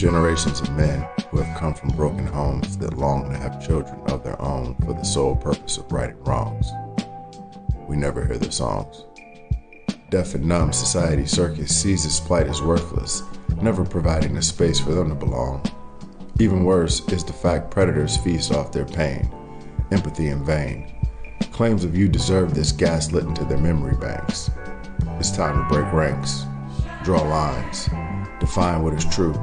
Generations of men who have come from broken homes that long to have children of their own for the sole purpose of righting wrongs. We never hear their songs. Deaf and numb society circus sees this plight as worthless, never providing a space for them to belong. Even worse is the fact predators feast off their pain, empathy in vain. Claims of you deserve this gaslit into their memory banks. It's time to break ranks, draw lines, define what is true.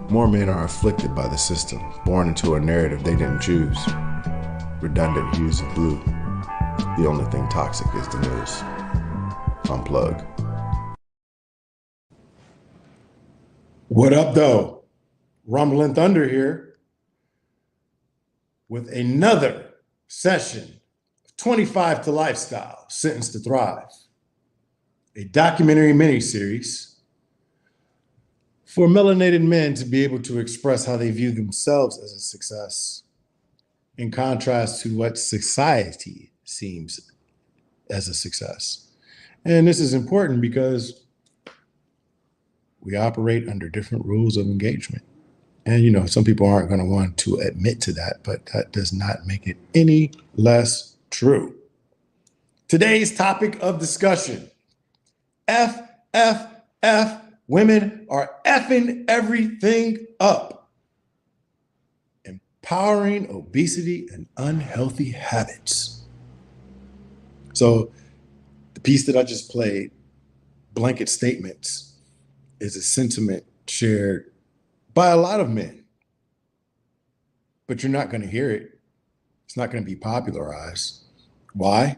More men are afflicted by the system, born into a narrative they didn't choose. Redundant hues of blue. The only thing toxic is the news. Unplug. What up, though? Rumbling Thunder here with another session of 25 to Lifestyle, Sentenced to Thrive, a documentary miniseries for melanated men to be able to express how they view themselves as a success, in contrast to what society seems as a success. And this is important because we operate under different rules of engagement. And, you know, some people aren't going to want to admit to that, but that does not make it any less true. Today's topic of discussion, FFF. Women are effing everything up. Empowering obesity and unhealthy habits. So the piece that I just played, Blanket Statements, is a sentiment shared by a lot of men. But you're not going to hear it. It's not going to be popularized. Why?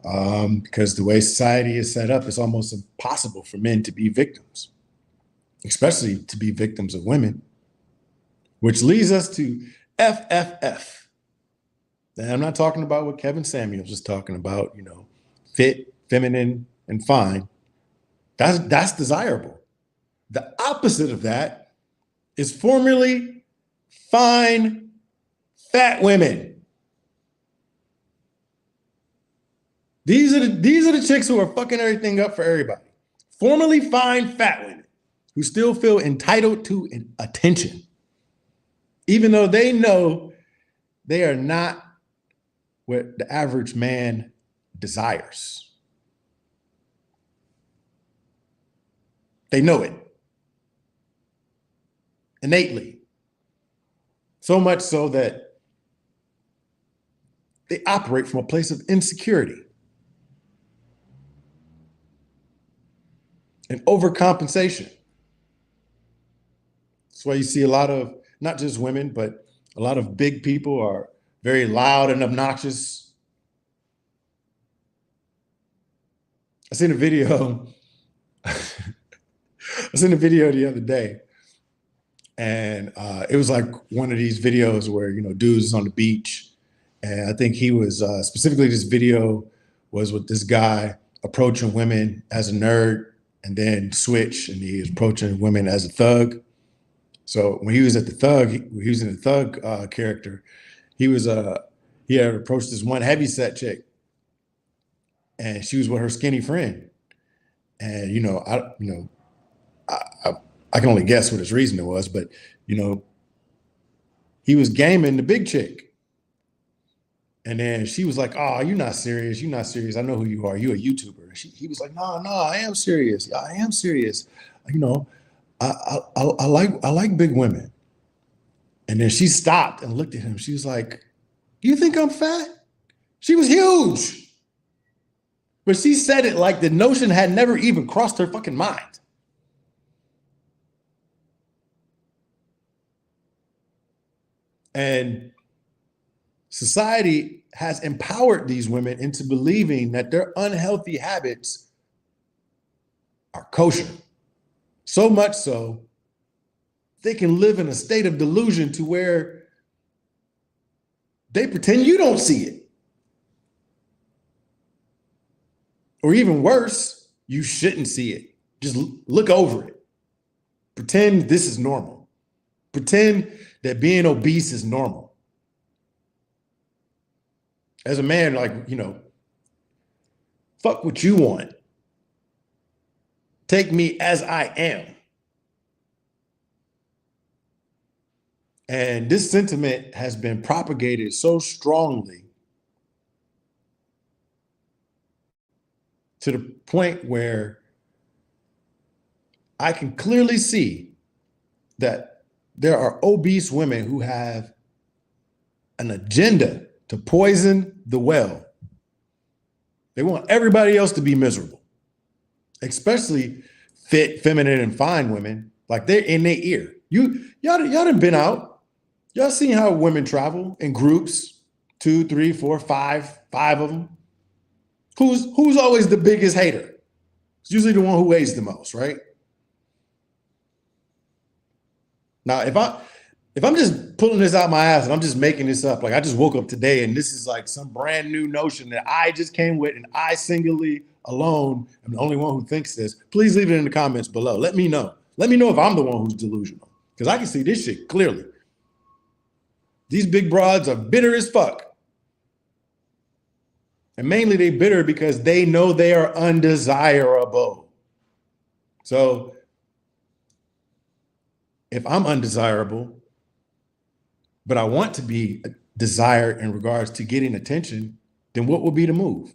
Because the way society is set up, it's almost impossible for men to be victims, especially to be victims of women, which leads us to FFF. And I'm not talking about what Kevin Samuels was talking about, you know, fit, feminine, and fine. That's desirable. The opposite of that is formerly fine, fat women. These are the chicks who are fucking everything up for everybody. Formerly fine fat women who still feel entitled to attention, even though they know they are not what the average man desires. They know it innately. So much so that they operate from a place of insecurity and overcompensation. That's why you see a lot of, not just women, but a lot of big people are very loud and obnoxious. I seen a video the other day, and it was like one of these videos where, you know, dudes is on the beach, and I think he was, specifically this video was with this guy approaching women as a nerd, and then switch, and he was approaching women as a thug. So when he was at the thug, he was in the thug character. He had approached this one heavyset chick, and she was with her skinny friend. And I can only guess what his reason was, but you know, he was gaming the big chick. And then she was like, "Oh, you're not serious. You're not serious. I know who you are. You're a YouTuber." He was like, "No, I am serious. I am serious. You know, I like big women." And then she stopped and looked at him. She was like, "You think I'm fat?" She was huge. But she said it like the notion had never even crossed her fucking mind. And society has empowered these women into believing that their unhealthy habits are kosher. So much so, they can live in a state of delusion to where they pretend you don't see it. Or even worse, you shouldn't see it. Just look over it. Pretend this is normal. Pretend that being obese is normal. As a man, like, you know, fuck what you want. Take me as I am. And this sentiment has been propagated so strongly to the point where I can clearly see that there are obese women who have an agenda to poison the well. They want everybody else to be miserable, especially fit, feminine, and fine women. Like they're in their ear. Y'all done been out. Y'all seen how women travel in groups, 2, 3, 4, 5 of them. Who's always the biggest hater? It's usually the one who weighs the most, right? Now, if I'm just pulling this out my ass and I'm just making this up, like I just woke up today and this is like some brand new notion that I just came with and I singularly alone am the only one who thinks this, please leave it in the comments below. Let me know. Let me know if I'm the one who's delusional, because I can see this shit clearly. These big broads are bitter as fuck. And mainly they bitter because they know they are undesirable. So if I'm undesirable, but I want to be desired in regards to getting attention, then what would be the move?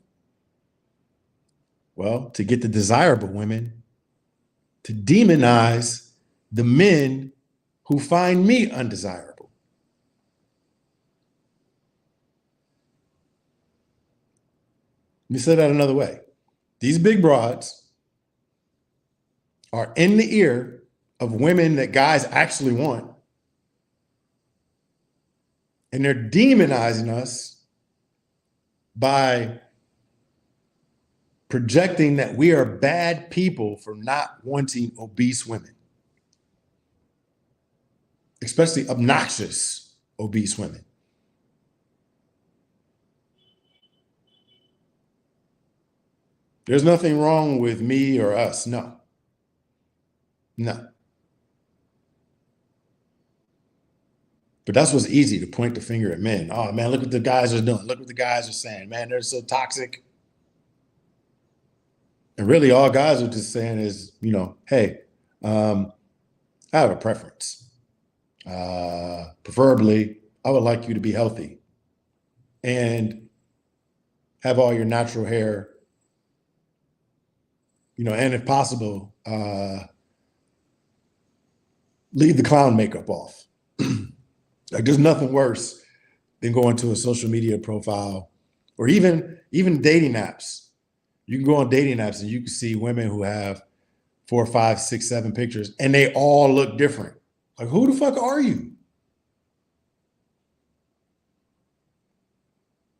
Well, to get the desirable women to demonize the men who find me undesirable. Let me say that another way. These big broads are in the ear of women that guys actually want, and they're demonizing us by projecting that we are bad people for not wanting obese women, especially obnoxious obese women. There's nothing wrong with me or us. No. But that's what's easy, to point the finger at men. Oh man, look what the guys are doing. Look what the guys are saying. Man, they're so toxic. And really all guys are just saying is, hey, I have a preference. Preferably, I would like you to be healthy and have all your natural hair, and if possible, leave the clown makeup off. Like there's nothing worse than going to a social media profile or even dating apps. You can go on dating apps and you can see women who have 4, 5, 6, 7 pictures and they all look different. Like, who the fuck are you?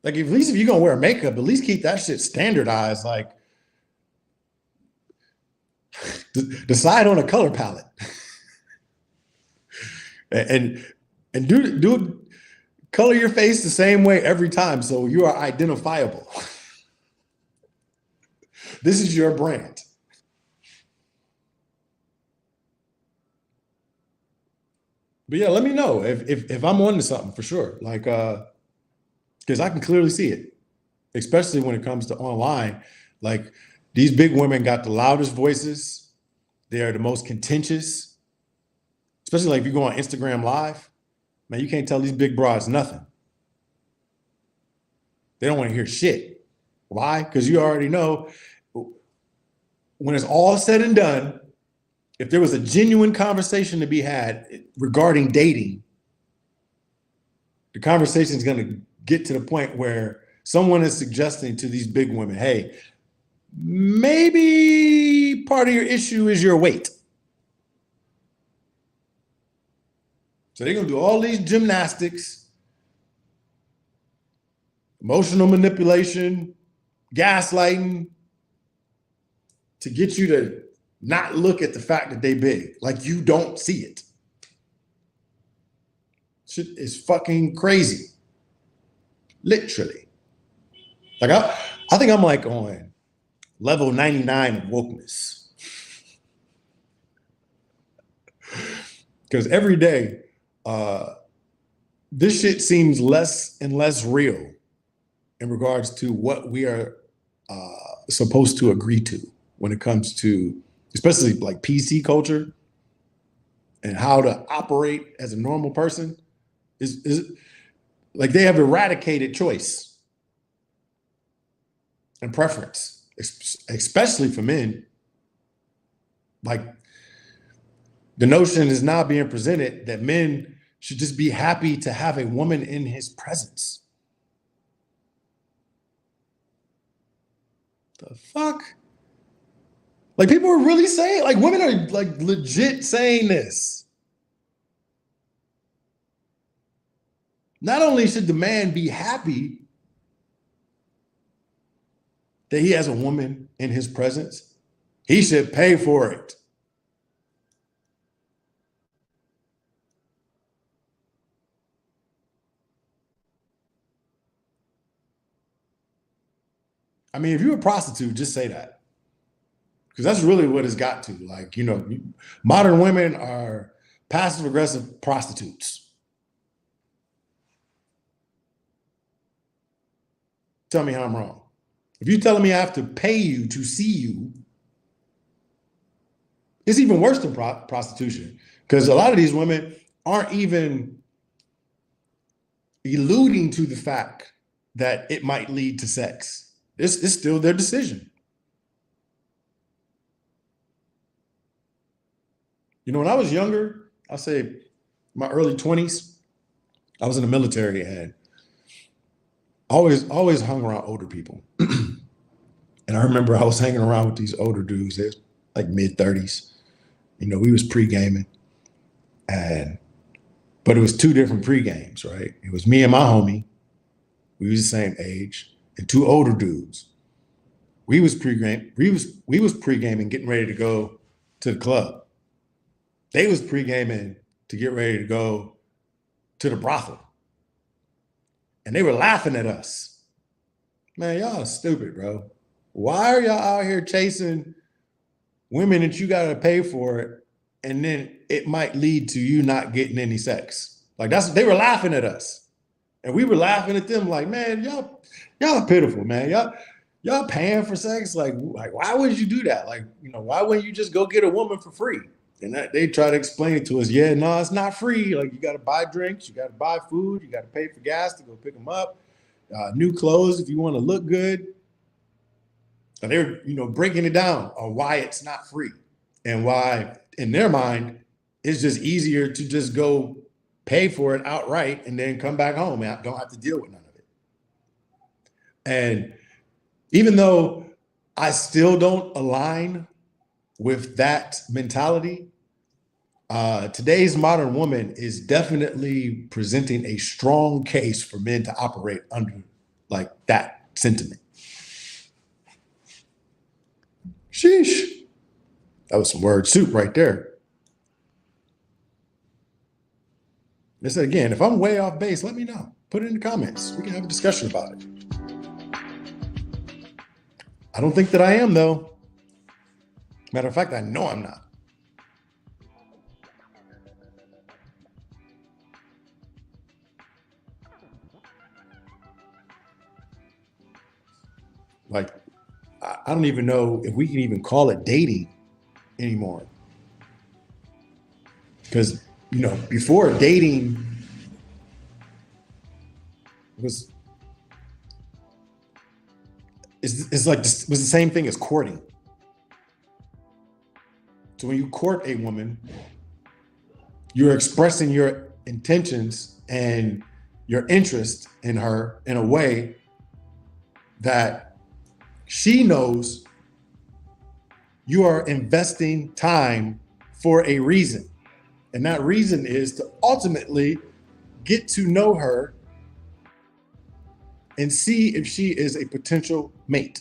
Like, at least if you're gonna wear makeup, at least keep that shit standardized. Like, decide on a color palette. and do color your face the same way every time so you are identifiable. This is your brand. But yeah, let me know if I'm onto something for sure. Like, because I can clearly see it, especially when it comes to online. Like, these big women got the loudest voices. They are the most contentious, especially like if you go on Instagram Live, man, you can't tell these big broads nothing. They don't want to hear shit. Why? Because you already know when it's all said and done, if there was a genuine conversation to be had regarding dating, the conversation is going to get to the point where someone is suggesting to these big women, hey, maybe part of your issue is your weight. So they're going to do all these gymnastics, emotional manipulation, gaslighting, to get you to not look at the fact that they big, like you don't see it. Shit is fucking crazy. Literally. Like I think I'm like on level 99 of wokeness. Because every day, this shit seems less and less real in regards to what we are supposed to agree to when it comes to, especially like PC culture and how to operate as a normal person. Is like they have eradicated choice and preference, especially for men. Like the notion is now being presented that men should just be happy to have a woman in his presence. The fuck? Like people are really saying, like women are like legit saying this. Not only should the man be happy that he has a woman in his presence, he should pay for it. I mean, if you're a prostitute, just say that. Because that's really what it's got to. Like, modern women are passive aggressive prostitutes. Tell me how I'm wrong. If you're telling me I have to pay you to see you, it's even worse than prostitution. Because a lot of these women aren't even alluding to the fact that it might lead to sex. It's still their decision. When I was younger, I'll say my early 20s, I was in the military and always hung around older people. And I remember I was hanging around with these older dudes, they're like mid-30s. We was pre-gaming. But it was two different pre-games, right? It was me and my homie. We was the same age. And two older dudes. We was pre-gaming, getting ready to go to the club. They was pre-gaming to get ready to go to the brothel. And they were laughing at us. Man, y'all are stupid, bro. Why are y'all out here chasing women that you gotta pay for it, and then it might lead to you not getting any sex? Like they were laughing at us. And we were laughing at them like, man, y'all are pitiful, man. Y'all paying for sex? Like why would you do that? Like, why wouldn't you just go get a woman for free? And they try to explain it to us. Yeah, no, it's not free. Like you got to buy drinks, you got to buy food, you got to pay for gas to go pick them up, new clothes if you want to look good. And they're, breaking it down on why it's not free and why, in their mind, it's just easier to just go pay for it outright and then come back home and don't have to deal with none of it. And even though I still don't align with that mentality, today's modern woman is definitely presenting a strong case for men to operate under like that sentiment. Sheesh. That was some word soup right there. Listen, again, if I'm way off base, let me know. Put it in the comments. We can have a discussion about it. I don't think that I am, though. Matter of fact, I know I'm not. Like, I don't even know if we can even call it dating anymore. Because, before dating was the same thing as courting. So when you court a woman, you're expressing your intentions and your interest in her in a way that she knows you are investing time for a reason. And that reason is to ultimately get to know her and see if she is a potential mate.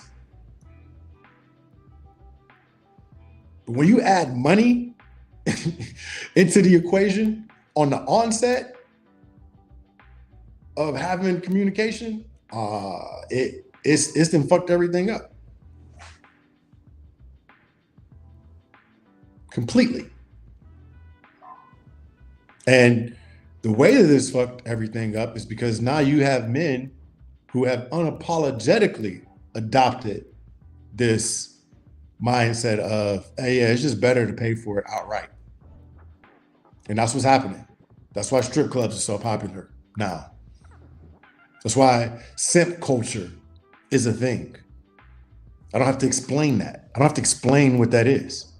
But when you add money into the equation on the onset of having communication, it's then fucked everything up. Completely. And the way that this fucked everything up is because now you have men who have unapologetically adopted this mindset of, hey, yeah, it's just better to pay for it outright. And that's what's happening. That's why strip clubs are so popular now. That's why simp culture is a thing. I don't have to explain that. I don't have to explain what that is.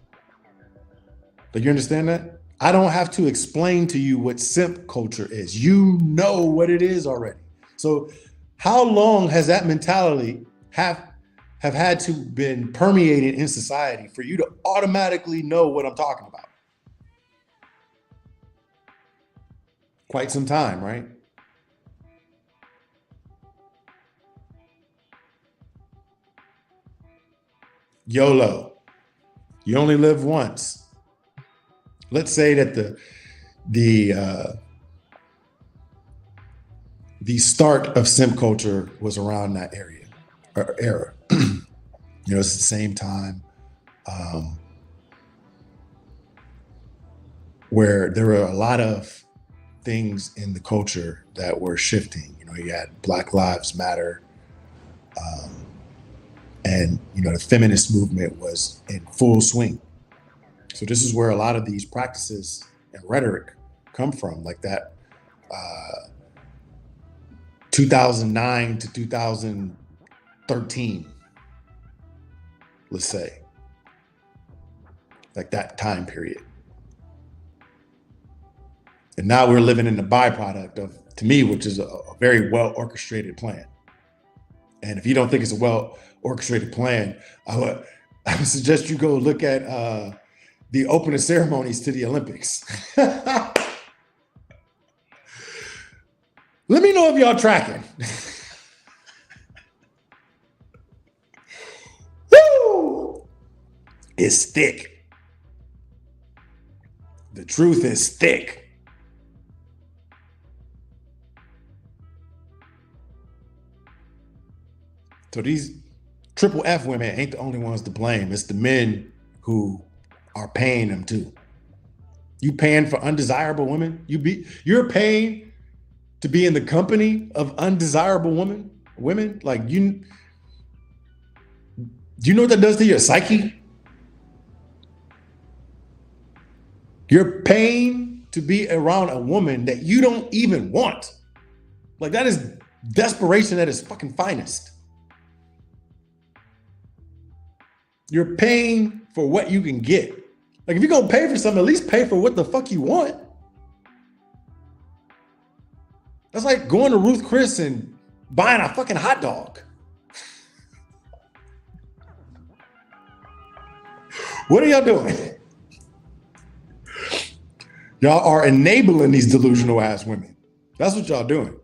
Do you understand that? I don't have to explain to you what simp culture is. You know what it is already. So how long has that mentality have had to been permeated in society for you to automatically know what I'm talking about? Quite some time, right? YOLO. You only live once. Let's say that the start of simp culture was around that area or era. It's the same time where there were a lot of things in the culture that were shifting. You had Black Lives Matter, and the feminist movement was in full swing. So this is where a lot of these practices and rhetoric come from, like that 2009 to 2013, let's say, like that time period. And now we're living in the byproduct of, to me, which is a very well orchestrated plan. And if you don't think it's a well orchestrated plan, I would suggest you go look at the opening ceremonies to the Olympics. Let me know if y'all tracking. Woo! It's thick. The truth is thick. So these triple F women ain't the only ones to blame. It's the men who are paying them too. You paying for undesirable women? You're paying to be in the company of undesirable women? Like, do you know what that does to your psyche? You're paying to be around a woman that you don't even want. Like, that is desperation at its fucking finest. You're paying for what you can get. Like, if you're gonna pay for something, at least pay for what the fuck you want. That's like going to Ruth Chris and buying a fucking hot dog. What are y'all doing? Y'all are enabling these delusional ass women. That's what y'all doing.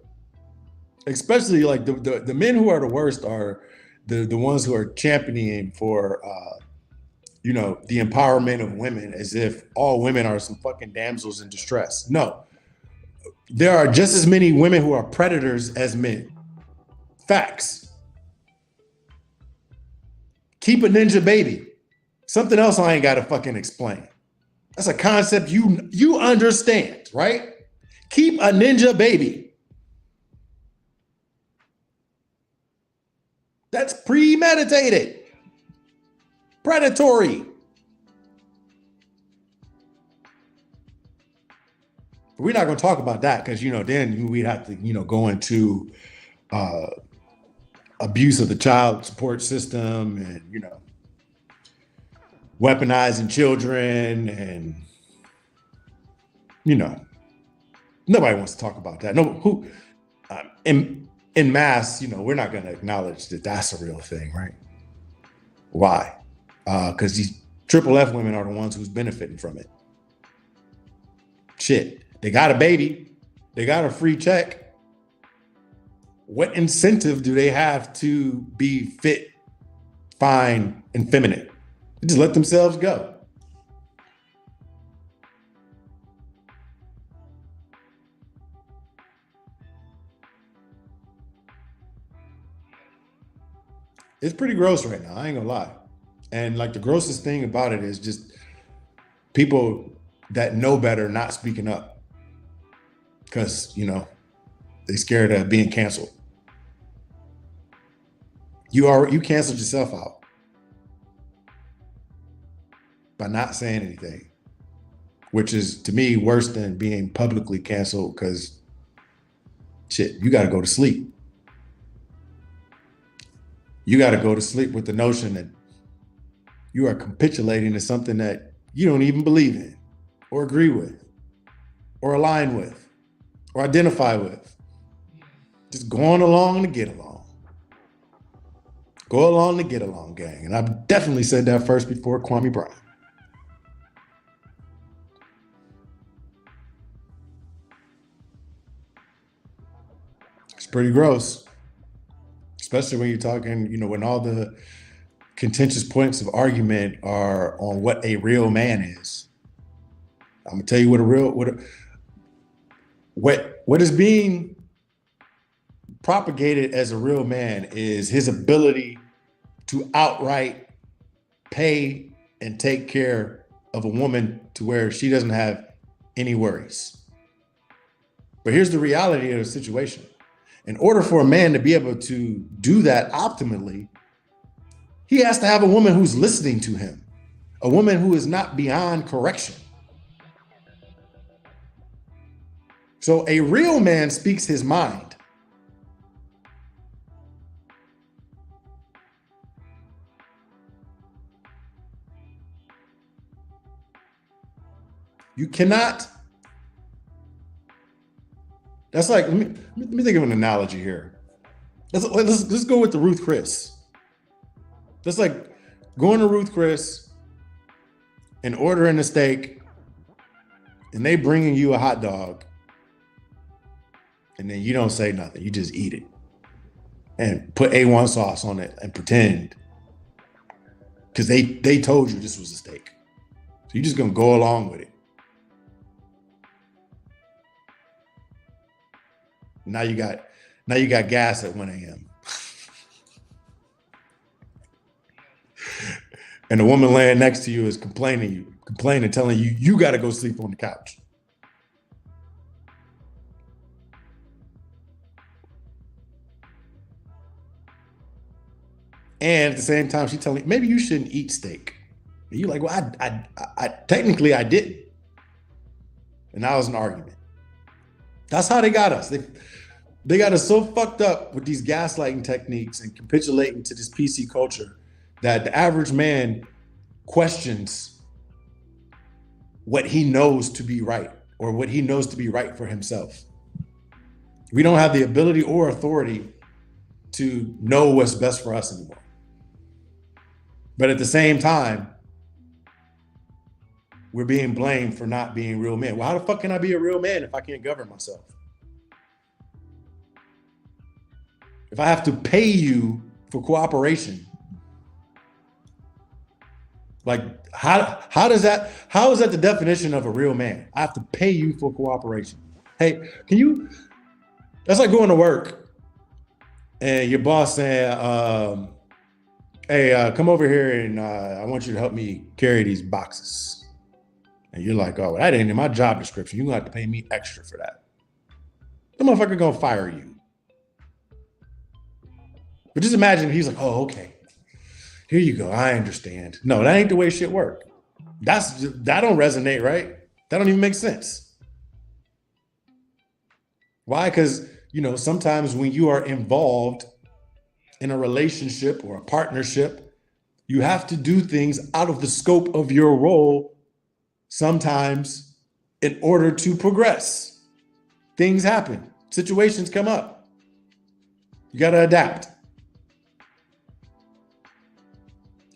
Especially like the men who are the worst are the ones who are championing for the empowerment of women, as if all women are some fucking damsels in distress. No. There are just as many women who are predators as men. Facts. Keep a ninja baby. Something else I ain't got to fucking explain. That's a concept you understand, right? Keep a ninja baby. That's premeditated. Predatory. But we're not going to talk about that because, then we'd have to, go into abuse of the child support system and, weaponizing children and, nobody wants to talk about that. No, in mass, we're not going to acknowledge that that's a real thing, right? Why? Because these triple F women are the ones who's benefiting from it. Shit, they got a baby, they got a free check. What incentive do they have to be fit, fine, and feminine? They just let themselves go. It's pretty gross right now. I ain't gonna lie. And like the grossest thing about it is just people that know better not speaking up because, they scared of being canceled. You canceled yourself out by not saying anything. which is to me worse than being publicly canceled because shit, you got to go to sleep. You got to go to sleep with the notion that you are capitulating to something that you don't even believe in or agree with or align with or identify with. Just going along to get along. Go along to get along, gang. And I've definitely said that first before Kwame Brown. It's pretty gross, especially when you're talking, when all the contentious points of argument are on what a real man is. I'm gonna tell you what is being propagated as a real man is his ability to outright pay and take care of a woman to where she doesn't have any worries. But here's the reality of the situation. In order for a man to be able to do that optimally, he has to have a woman who's listening to him, a woman who is not beyond correction. So a real man speaks his mind. You cannot. That's like, let me think of an analogy here. Let's go with the Ruth Chris. That's like going to Ruth Chris and ordering a steak, and they bringing you a hot dog, and then you don't say nothing. You just eat it and put A1 sauce on it and pretend, because they told you this was a steak. So you're just gonna go along with it. Now you got gas at 1 a.m. And the woman laying next to you is complaining, telling you got to go sleep on the couch. And at the same time, she's telling you, maybe you shouldn't eat steak. And you're like, well, I technically I didn't. And that was an argument. That's how they got us. They got us so fucked up with these gaslighting techniques and capitulating to this PC culture that the average man questions what he knows to be right or what he knows to be right for himself. We don't have the ability or authority to know what's best for us anymore. But at the same time, we're being blamed for not being real men. Well, how the fuck can I be a real man if I can't govern myself? If I have to pay you for cooperation, like how is that the definition of a real man? I have to pay you for cooperation. Hey, that's like going to work and your boss saying, hey, come over here and I want you to help me carry these boxes. And you're like, oh, that ain't in my job description. You're gonna have to pay me extra for that. The motherfucker gonna fire you. But just imagine he's like, oh, okay. Here you go. I understand. No, that ain't the way shit work. That don't resonate, right? That don't even make sense. Why? Because, sometimes when you are involved in a relationship or a partnership, you have to do things out of the scope of your role sometimes in order to progress. Things happen. Situations come up. You got to adapt.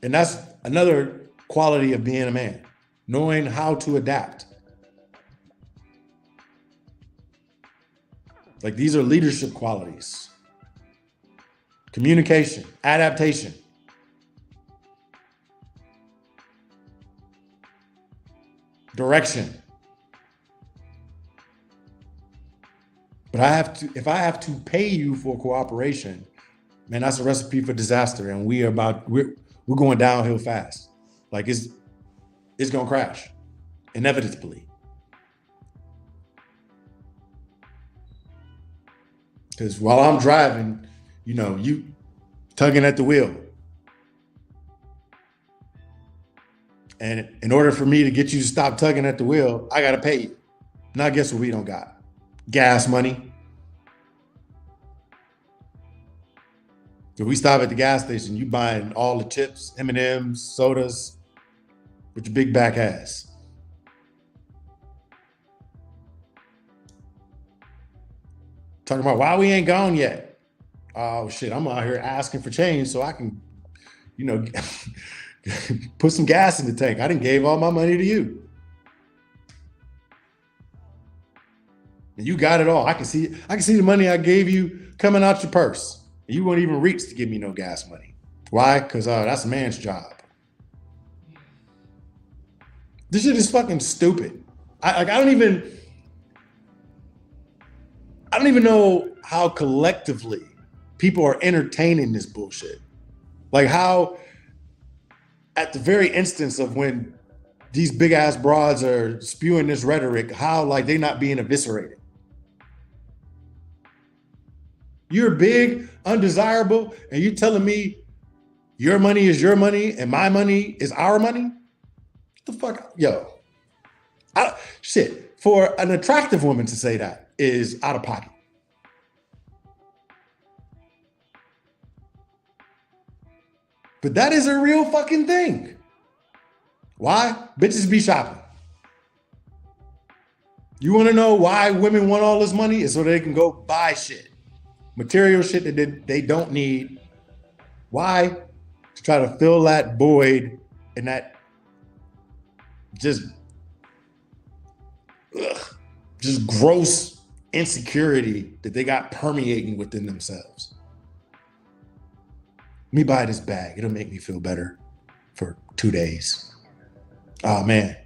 And that's another quality of being a man, knowing how to adapt. Like, these are leadership qualities. Communication, adaptation. Direction. But if I have to pay you for cooperation, man, that's a recipe for disaster. And we're going downhill fast. Like it's gonna crash, inevitably. Because while I'm driving, you tugging at the wheel. And in order for me to get you to stop tugging at the wheel, I got to pay you. Now, guess what we don't got? Gas money. So we stop at the gas station, you buying all the chips, M&Ms, sodas, with your big back ass. Talking about why we ain't gone yet. Oh shit, I'm out here asking for change so I can, put some gas in the tank. I done gave all my money to you. And you got it all. I can see the money I gave you coming out your purse. And you won't even reach to give me no gas money. Why? Because that's a man's job. This shit is fucking stupid. I don't even know how collectively people are entertaining this bullshit. Like how, at the very instance of when these big ass broads are spewing this rhetoric, how like they not being eviscerated. You're big, undesirable, and you telling me your money is your money and my money is our money? What the fuck? Yo. Shit. For an attractive woman to say that is out of pocket. But that is a real fucking thing. Why? Bitches be shopping. You want to know why women want all this money? Is so they can go buy shit. Material shit that they don't need. Why? To try to fill that void and that just gross insecurity that they got permeating within themselves. Let me buy this bag. It'll make me feel better for 2 days. Oh man,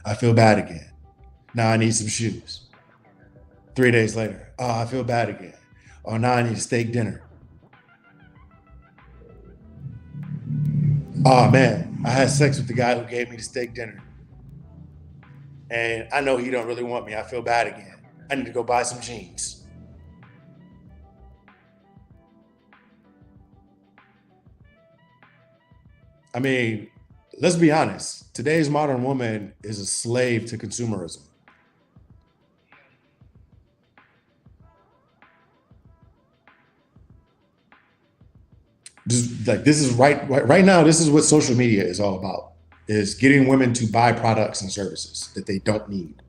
I feel bad again. Now I need some shoes. 3 days later, oh, I feel bad again. Oh, now I need a steak dinner. Oh man, I had sex with the guy who gave me the steak dinner. And I know he don't really want me. I feel bad again. I need to go buy some jeans. I mean, let's be honest. Today's modern woman is a slave to consumerism. This is right now, this is what social media is all about, is getting women to buy products and services that they don't need.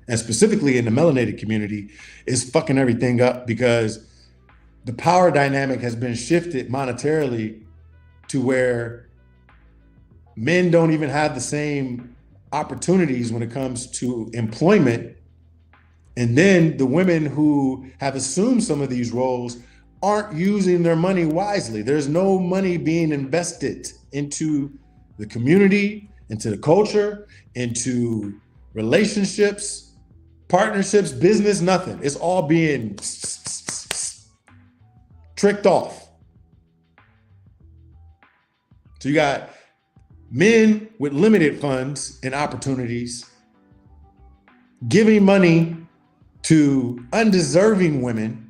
And specifically in the melanated community, is fucking everything up because the power dynamic has been shifted monetarily to where men don't even have the same opportunities when it comes to employment. And then the women who have assumed some of these roles aren't using their money wisely. There's no money being invested into the community, into the culture, into relationships, partnerships, business, nothing. It's all being tricked off. So you got men with limited funds and opportunities giving money to undeserving women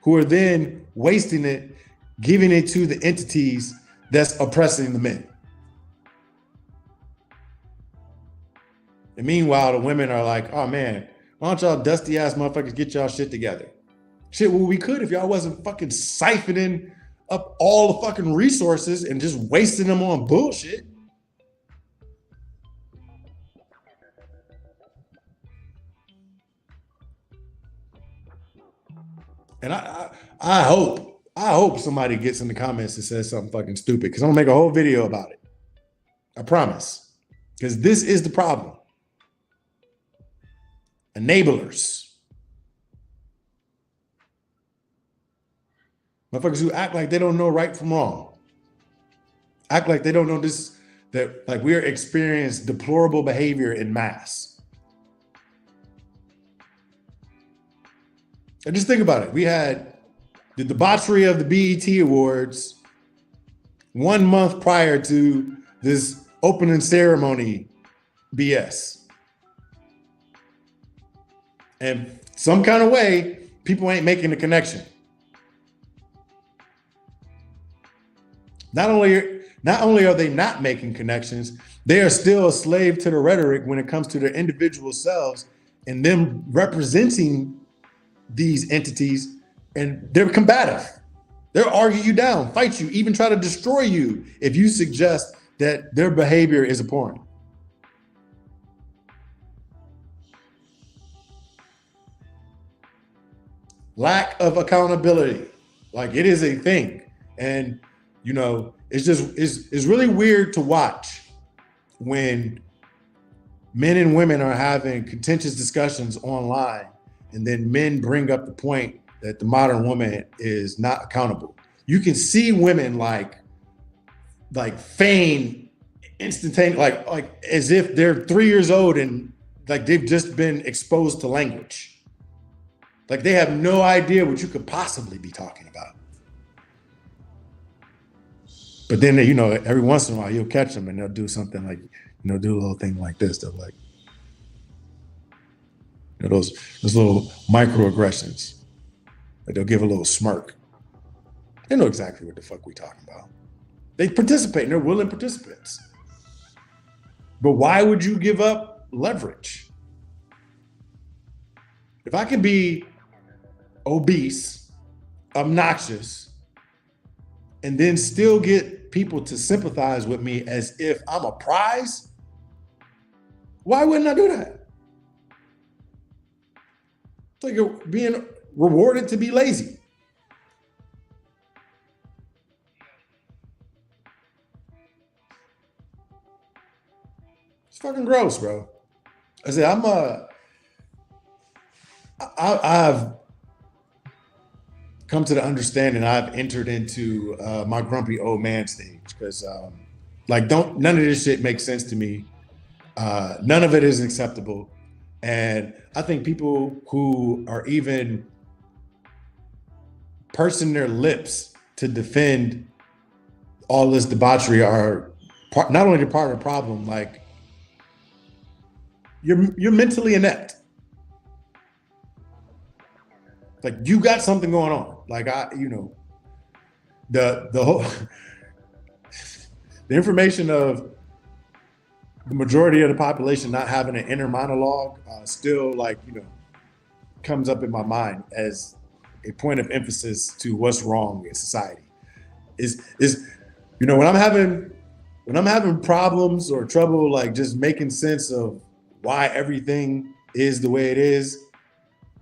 who are then wasting it, giving it to the entities that's oppressing the men. And meanwhile, the women are like, oh man, why don't y'all dusty ass motherfuckers get y'all shit together? Shit, well, we could if y'all wasn't fucking siphoning up all the fucking resources and just wasting them on bullshit. And I hope somebody gets in the comments and says something fucking stupid, because I'm gonna make a whole video about it. I promise. Because this is the problem. Enablers. Motherfuckers who act like they don't know right from wrong. Act like they don't know this, that like we're experiencing deplorable behavior in mass. And just think about it. We had the debauchery of the BET Awards 1 month prior to this opening ceremony BS. And some kind of way, people ain't making the connection. Not only Not only are they not making connections, they are still a slave to the rhetoric when it comes to their individual selves and them representing these entities, and they're combative. They'll argue you down, fight you, even try to destroy you if you suggest that their behavior is abhorrent. Lack of accountability, like it is a thing. And you know, it's really weird to watch when men and women are having contentious discussions online, and then men bring up the point that the modern woman is not accountable. You can see women like feign instantaneous, like as if they're 3 years old and like they've just been exposed to language. Like they have no idea what you could possibly be talking about. But then, you know, every once in a while you'll catch them and they'll do something like, you know, do a little thing like this. They're like, you know, those little microaggressions. Like they'll give a little smirk. They know exactly what the fuck we talking about. They participate and they're willing participants. But why would you give up leverage? If I could be obese, obnoxious, and then still get people to sympathize with me as if I'm a prize, why wouldn't I do that? It's like you're being rewarded to be lazy. It's fucking gross, bro. I said, I've come to the understanding, I've entered into my grumpy old man stage because none of this shit makes sense to me. None of it is acceptable. And I think people who are even pursing their lips to defend all this debauchery are not only part of the problem, like you're mentally inept. Like you got something going on. Like the whole the information of the majority of the population not having an inner monologue still comes up in my mind as a point of emphasis to what's wrong in society. Is when I'm having problems or trouble like just making sense of why everything is the way it is,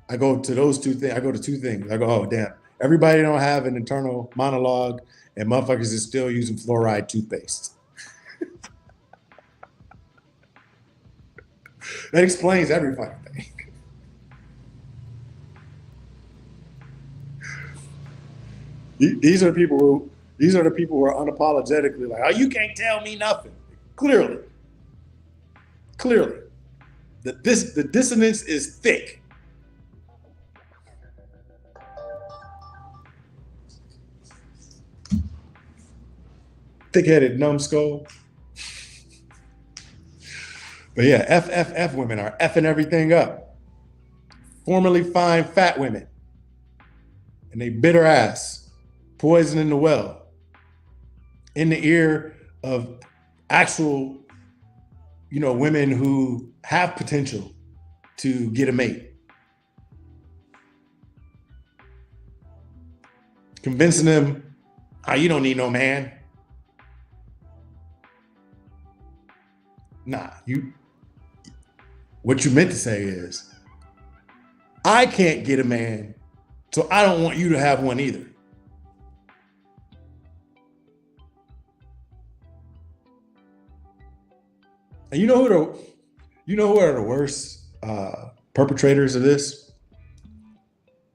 I go to those two things. I go to two things. I go, oh damn, everybody don't have an internal monologue, and motherfuckers is still using fluoride toothpaste. That explains every fucking thing. These are the people who are unapologetically like, oh, you can't tell me nothing. Clearly, the dissonance is thick. Thick-headed numbskull. But yeah, FFF women are effing everything up. Formerly fine fat women. And they bitter ass, poison in the well, in the ear of actual, women who have potential to get a mate. Convincing them, you don't need no man. Nah, what you meant to say is, I can't get a man, so I don't want you to have one either. And you know who are the worst perpetrators of this?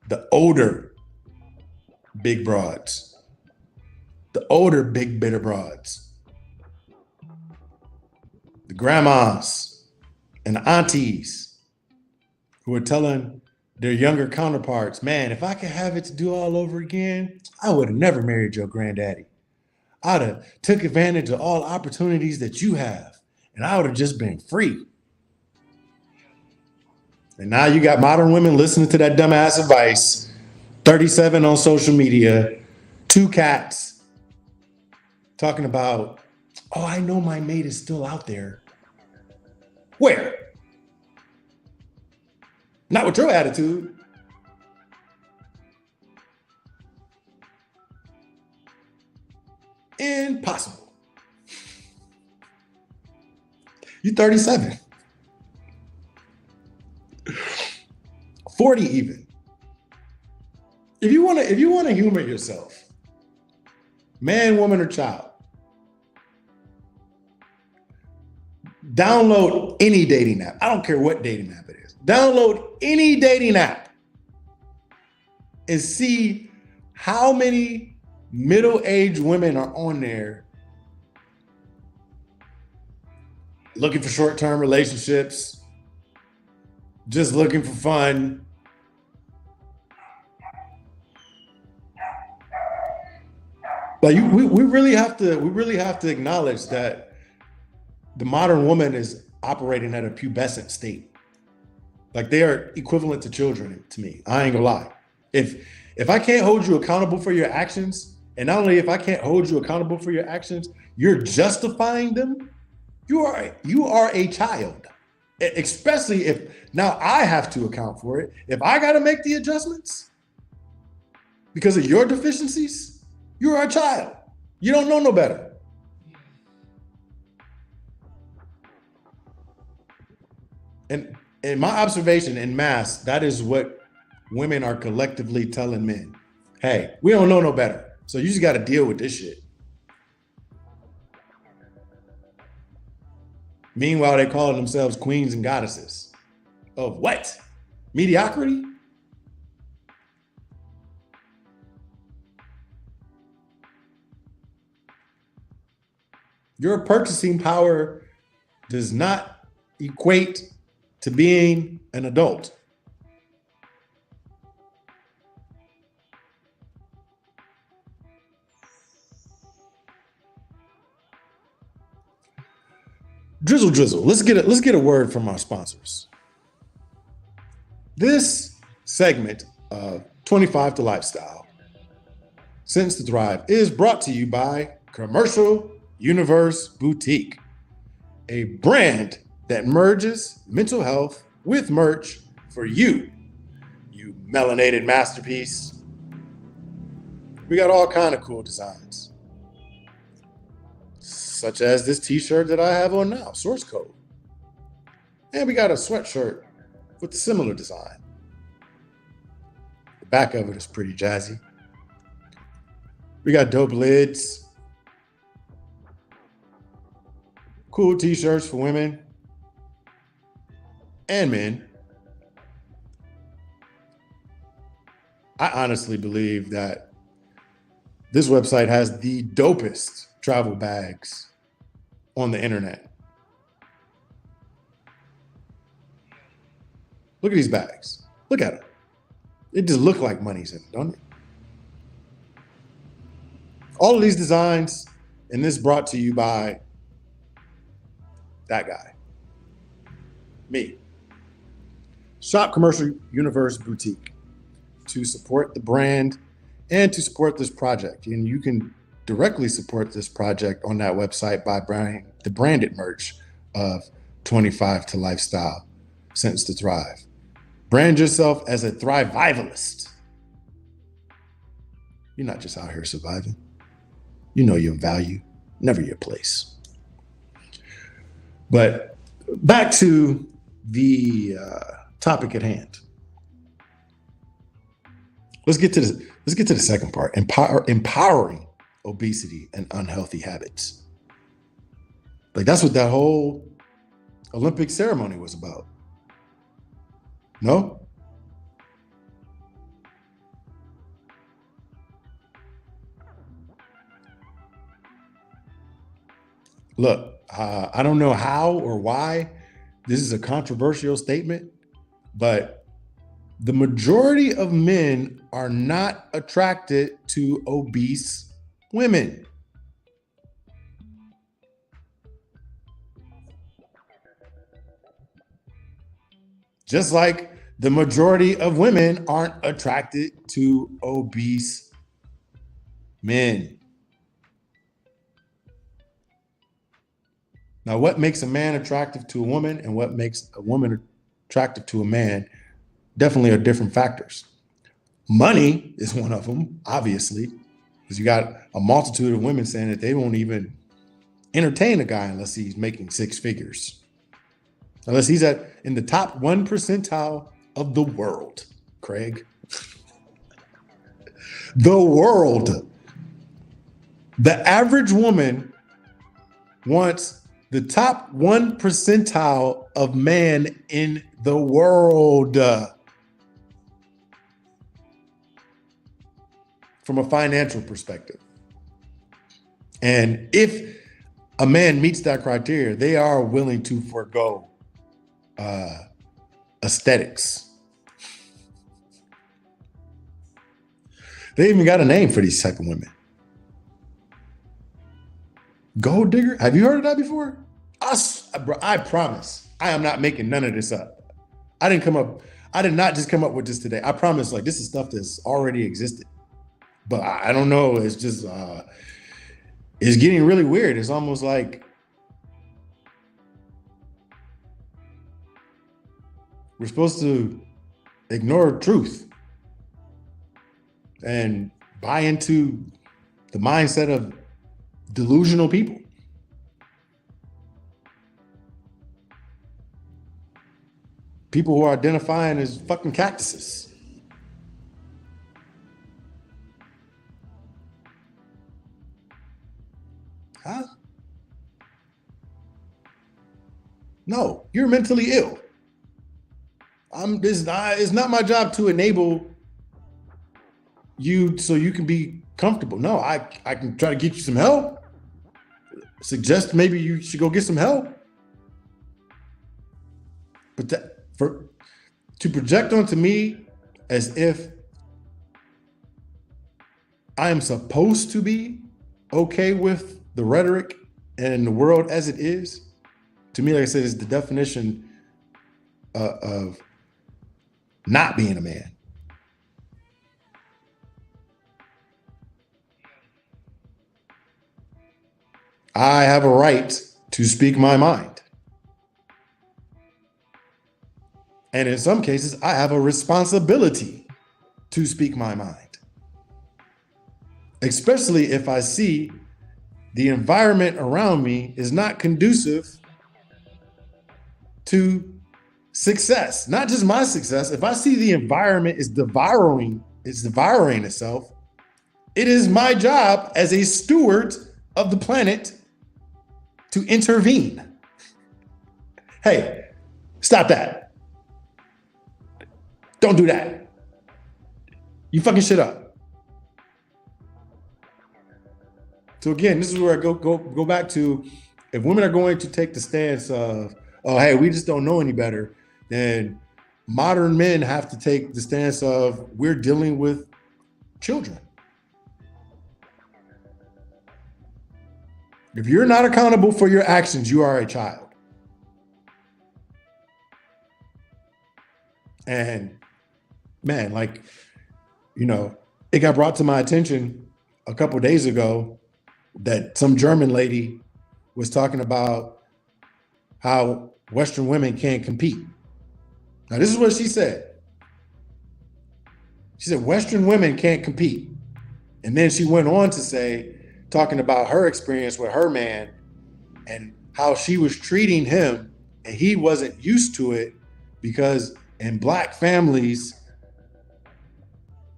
The older big broads. The older big bitter broads. The grandmas and the aunties who are telling their younger counterparts, man, if I could have it to do all over again, I would have never married your granddaddy. I'd have took advantage of all opportunities that you have, and I would have just been free. And now you got modern women listening to that dumbass advice, 37 on social media, 2 cats, talking about, oh, I know my mate is still out there. Where? Not with your attitude. Impossible. You're 37. 40 even. If you want to humor yourself, man, woman, or child, download any dating app. I don't care what dating app it is. Download any dating app and see how many middle-aged women are on there looking for short-term relationships, just looking for fun. Like we really have to acknowledge that the modern woman is operating at a pubescent state. Like they are equivalent to children to me. I ain't gonna lie. If I can't hold you accountable for your actions, and not only if I can't hold you accountable for your actions, you're justifying them, you are a child. Especially if now I have to account for it. If I gotta make the adjustments because of your deficiencies, you are a child. You don't know no better. And in my observation in mass, that is what women are collectively telling men. Hey, we don't know no better. So you just got to deal with this shit. Meanwhile, they call themselves queens and goddesses. Of what? Mediocrity? Your purchasing power does not equate to being an adult. Drizzle. Let's get a word from our sponsors. This segment of 25 to Lifestyle, Sentenced to Thrive, is brought to you by Commercial Universe Boutique, a brand that merges mental health with merch for you melanated masterpiece. We got all kind of cool designs, such as this t-shirt that I have on now, Source Code. And we got a sweatshirt with a similar design. The back of it is pretty jazzy. We got dope lids, cool t-shirts for women and men. I honestly believe that this website has the dopest travel bags on the internet. Look at these bags. Look at them. It just look like money's in it, don't it? All of these designs, and this brought to you by that guy, me. Shop Commercial Universe Boutique to support the brand and to support this project. And you can directly support this project on that website by buying the branded merch of 25 to Lifestyle, Sentenced to Thrive. Brand yourself as a thrivivalist. You're not just out here surviving. You know your value, never your place. But back to the topic at hand. Let's get to the second part: empowering obesity and unhealthy habits. Like that's what that whole Olympic ceremony was about. No? Look, I don't know how or why this is a controversial statement, but the majority of men are not attracted to obese women. Just like the majority of women aren't attracted to obese men. Now, what makes a man attractive to a woman and what makes a woman attractive to a man definitely are different factors. Money is one of them, obviously, because you got a multitude of women saying that they won't even entertain a guy unless he's making six figures, unless he's in the top 1% of the world, Craig. The world. The average woman wants the top 1% of man in the world from a financial perspective. And if a man meets that criteria, they are willing to forego aesthetics. They even got a name for these type of women. Gold digger? Have you heard of that before? I promise I am not making none of this up. I did not just come up with this today. I promise, like, this is stuff that's already existed. But I don't know. It's just it's getting really weird. It's almost like we're supposed to ignore truth and buy into the mindset of delusional people. People who are identifying as fucking cactuses. Huh? No, you're mentally ill. It's not my job to enable you so you can be comfortable. No, I can try to get you some help. Suggest maybe you should go get some help. But to project onto me as if I am supposed to be okay with the rhetoric and the world as it is, to me, like I said, is the definition of not being a man. I have a right to speak my mind. And in some cases, I have a responsibility to speak my mind. Especially if I see the environment around me is not conducive to success, not just my success. If I see the environment is devouring itself, it is my job as a steward of the planet to intervene. Hey, stop that. Don't do that. You fucking shit up. So again, this is where I go back to, if women are going to take the stance of, oh, hey, we just don't know any better, then modern men have to take the stance of, we're dealing with children. If you're not accountable for your actions, you are a child. And man, like, you know, it got brought to my attention a couple of days ago that some German lady was talking about how Western women can't compete. Now, this is what she said. She said, Western women can't compete. And then she went on to say, talking about her experience with her man and how she was treating him and he wasn't used to it, because in Black families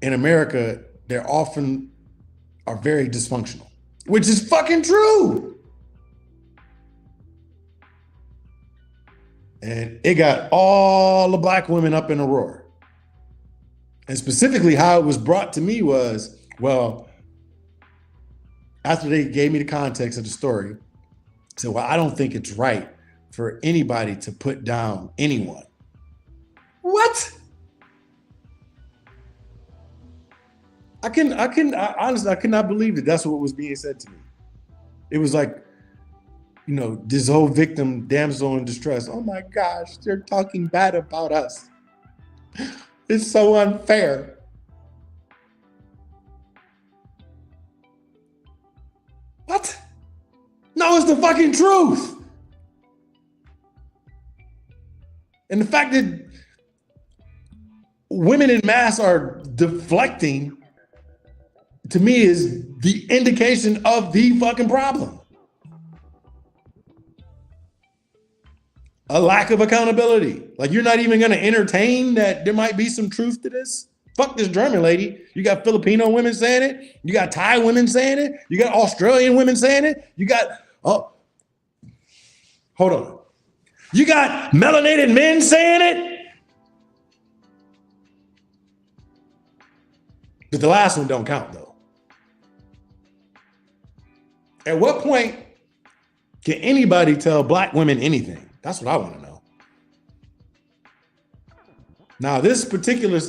in America, they're often are very dysfunctional, which is fucking true. And it got all the Black women up in a roar. And specifically how it was brought to me was, well, after they gave me the context of the story, I said, well, I don't think it's right for anybody to put down anyone. What? Honestly, I could not believe that that's what was being said to me. It was like, you know, this whole victim, damsel in distress. Oh my gosh, they're talking bad about us. It's so unfair. What? No, it's the fucking truth. And the fact that women in mass are deflecting, to me, is the indication of the fucking problem. A lack of accountability. Like, you're not even going to entertain that there might be some truth to this. Fuck this German lady. You got Filipino women saying it. You got Thai women saying it. You got Australian women saying it. You got, oh, hold on. You got melanated men saying it. But the last one don't count, though. At what point can anybody tell black women anything? That's what I want to know. Now, this particular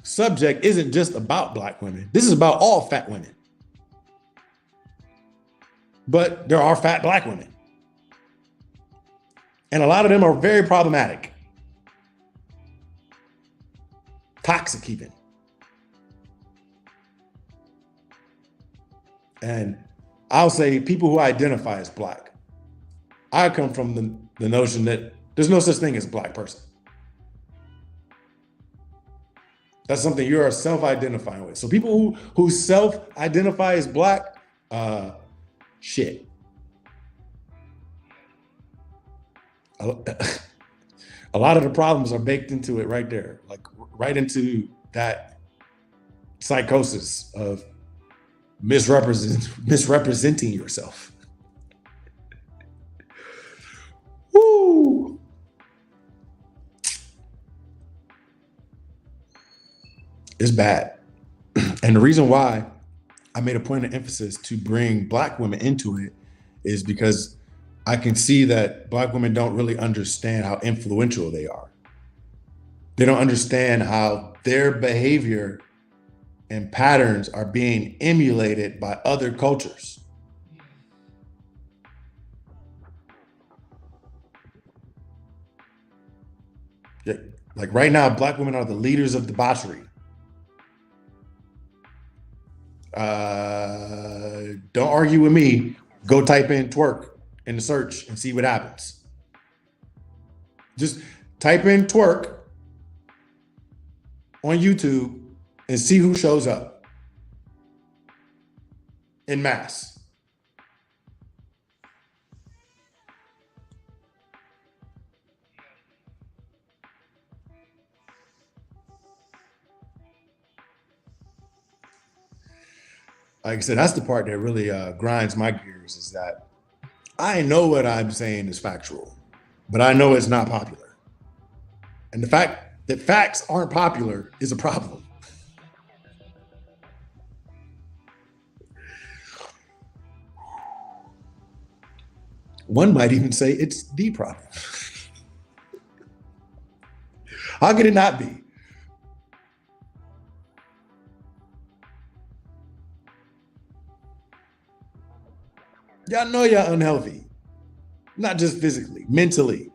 subject isn't just about black women. This is about all fat women. But there are fat black women. And a lot of them are very problematic. Toxic even. And I'll say people who identify as black. I come from the notion that there's no such thing as a black person. That's something you're self-identifying with. So people who self-identify as black, shit. A lot of the problems are baked into it right there, like right into that psychosis of misrepresenting yourself. Woo! It's bad. And the reason why I made a point of emphasis to bring black women into it is because I can see that black women don't really understand how influential they are. They don't understand how their behavior and patterns are being emulated by other cultures. Like right now, black women are the leaders of debauchery. Don't argue with me. Go type in twerk in the search and see what happens. Just type in twerk on YouTube and see who shows up en masse. Like I said, that's the part that really grinds my gears, is that I know what I'm saying is factual, but I know it's not popular. And the fact that facts aren't popular is a problem. One might even say it's the problem. How could it not be? Y'all know y'all unhealthy, not just physically, mentally.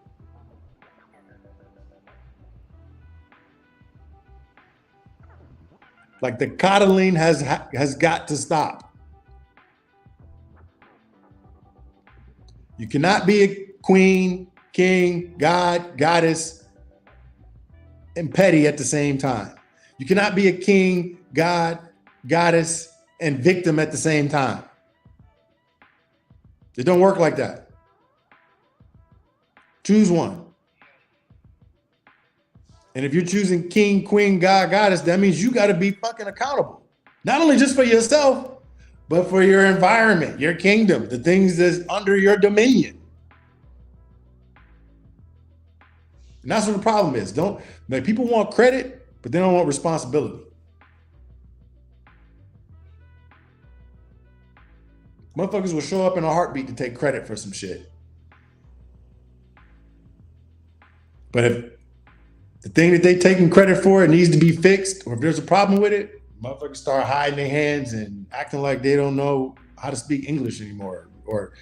Like the coddling has got to stop. You cannot be a queen, king, god, goddess, and petty at the same time. You cannot be a king, god, goddess, and victim at the same time. It don't work like that. Choose one. And if you're choosing king, queen, god, goddess, that means you got to be fucking accountable. Not only just for yourself, but for your environment, your kingdom, the things that's under your dominion. And that's what the problem is. People want credit, but they don't want responsibility. Motherfuckers will show up in a heartbeat to take credit for some shit. But if the thing that they taking credit for, it needs to be fixed, or if there's a problem with it, motherfuckers start hiding their hands and acting like they don't know how to speak English anymore, or,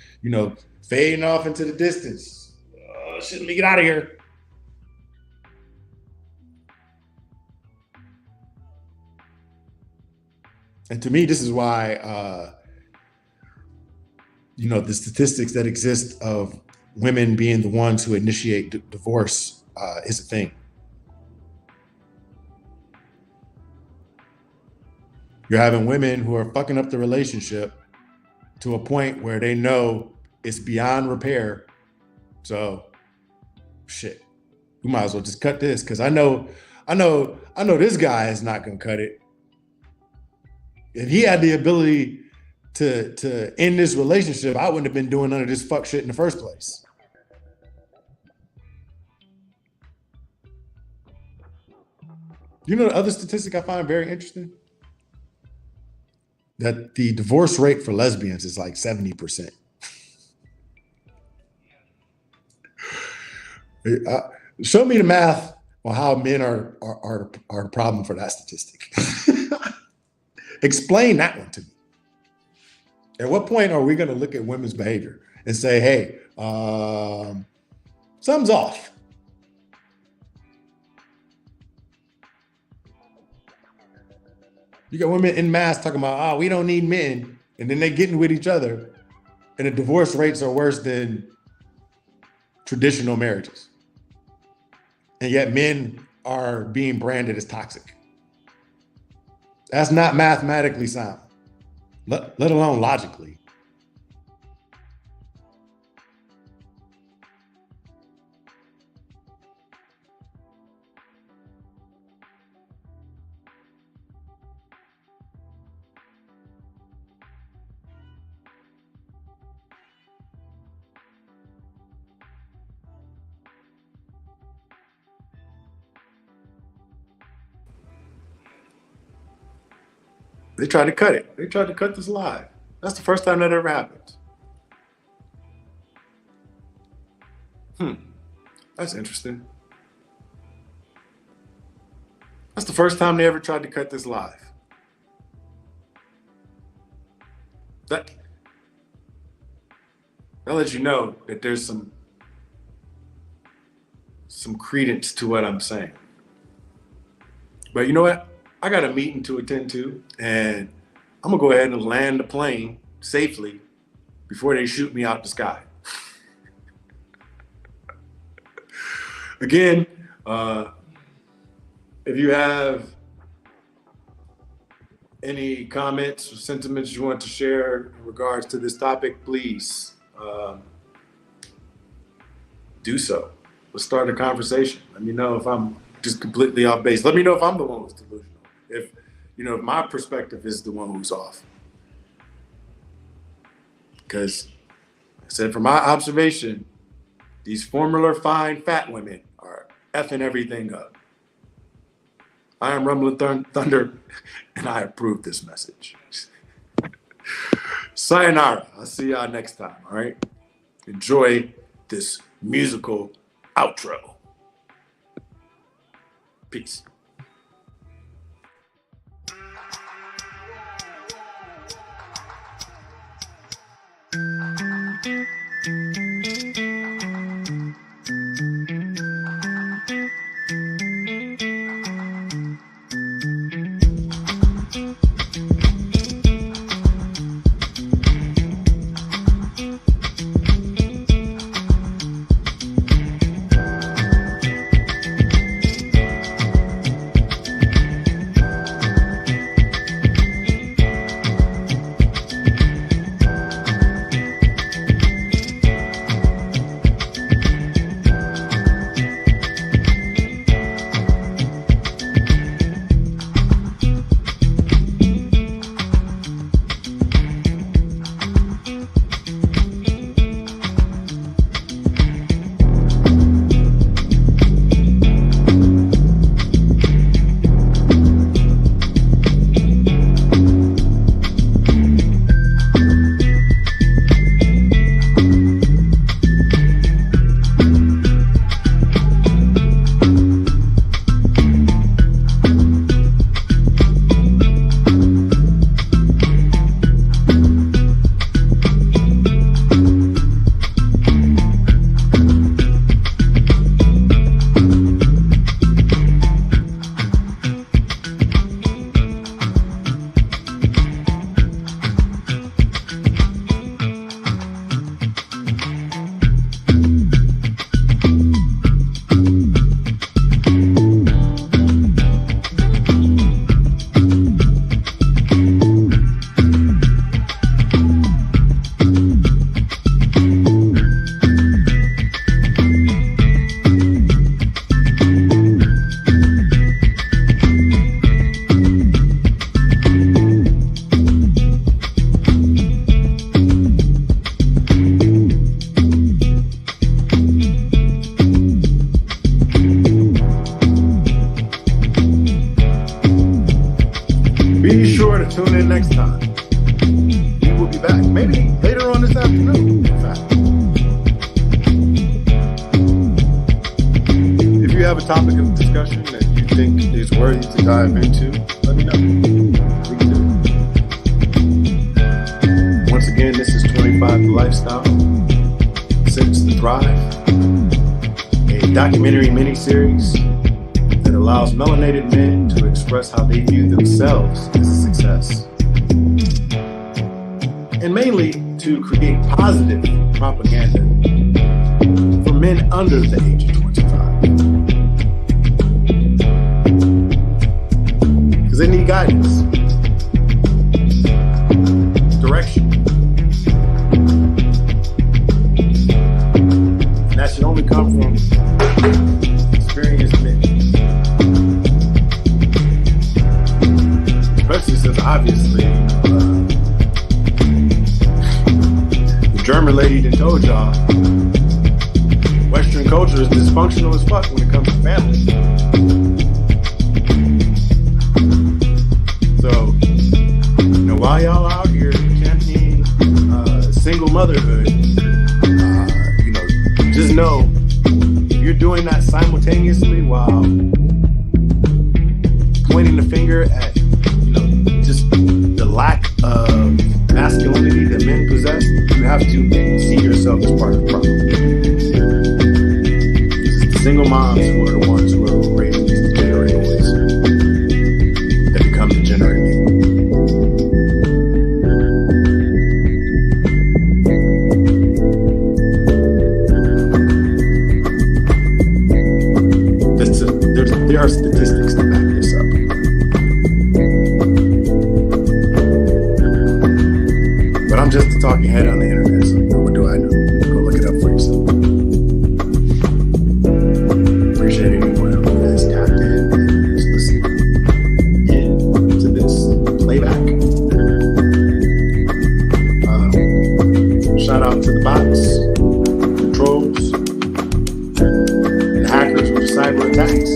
fading off into the distance. Shit, let me get out of here. And to me, this is why, the statistics that exist of women being the ones who initiate divorce is a thing. You're having women who are fucking up the relationship to a point where they know it's beyond repair. So, shit, we might as well just cut this because I know this guy is not gonna cut it. If he had the ability to end this relationship, I wouldn't have been doing none of this fuck shit in the first place. You know the other statistic I find very interesting? That the divorce rate for lesbians is like 70%. Show me the math on how men are the problem for that statistic. Explain that one to me. At what point are we going to look at women's behavior and say, hey, something's off? You got women en masse talking about, we don't need men. And then they getting with each other. And the divorce rates are worse than traditional marriages. And yet men are being branded as toxic. That's not mathematically sound, let alone logically. They tried to cut it. They tried to cut this live. That's the first time that ever happened. That's interesting. That's the first time they ever tried to cut this live. That lets you know that there's some credence to what I'm saying. But you know what? I got a meeting to attend to, and I'm gonna go ahead and land the plane safely before they shoot me out the sky. Again, if you have any comments or sentiments you want to share in regards to this topic, please do so. Let's start a conversation. Let me know if I'm just completely off base. Let me know if I'm the one who's delusional. If if my perspective is the one who's off. Because I said, from my observation, these formular fine fat women are effing everything up. I am Rumbling Thunder, and I approve this message. Sayonara. I'll see y'all next time, all right? Enjoy this musical outro. Peace. topic of discussion that you think is worthy to dive into, let me know. We can do it. Once again, this is 25 The Lifestyle, Sentence to Thrive, a documentary miniseries that allows melanated men to express how they view themselves as a success. And mainly to create positive propaganda for men under the age of 25. Because they need guidance, direction. And that should only come from experienced men. Especially since obviously the German lady that told y'all Western culture is dysfunctional as fuck when it comes to family. So, you know, while y'all out here championing single motherhood, you know, just know you're doing that simultaneously while pointing the finger at, you know, just the lack of masculinity that men possess. You have to see yourself as part of the problem. Single moms who are the ones who are raising these degenerate boys that become degenerate men. There are statistics to back this up. But I'm just a talking head on the internet, so what do I know? Go look it up for yourself. Appreciate anyone who has tapped in and is listening to this playback. Shout out to the bots, the trolls, and the hackers with the cyber attacks.